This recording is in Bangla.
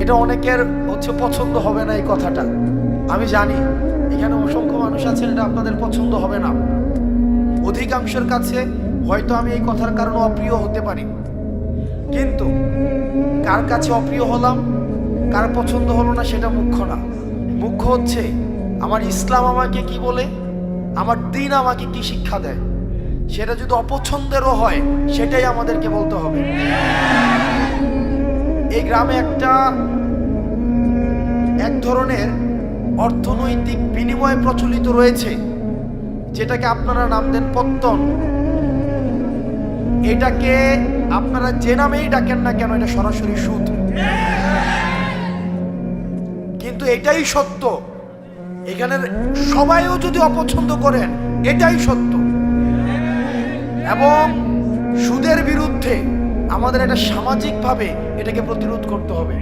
এটা অনেকের পছন্দ হবে না এই কথাটা, আমি জানি এখানে অসংখ্য মানুষ আছেন এটা আপনাদের পছন্দ হবে না। অধিকাংশের কাছে হয়তো আমি এই কথার কারণে অপ্রিয় হতে পারি, কিন্তু কার কাছে অপ্রিয় হলাম, কার পছন্দ হলো না সেটা মুখ্য না। মুখ্য হচ্ছে আমার ইসলাম আমাকে কি বলে, আমার দ্বীন আমাকে কি শিক্ষা দেয়। সেটা যদি অপছন্দেরও হয় সেটাই আমাদেরকে বলতে হবে। এই গ্রামে এক ধরনের অর্থনৈতিক বিনিময় প্রচলিত রয়েছে, যেটাকে আপনারা নাম দেন পত্তন। এটাকে আপনারা যে নামেই ডাকেন না কেন, এটা সরাসরি সুদ। কিন্তু এটাই সত্য, এখানের সবাইও যদি অপছন্দ করেন এটাই সত্য। এবং সুদের বিরুদ্ধে আমাদের এটা সামাজিকভাবে এটাকে প্রতিরোধ করতে হবে।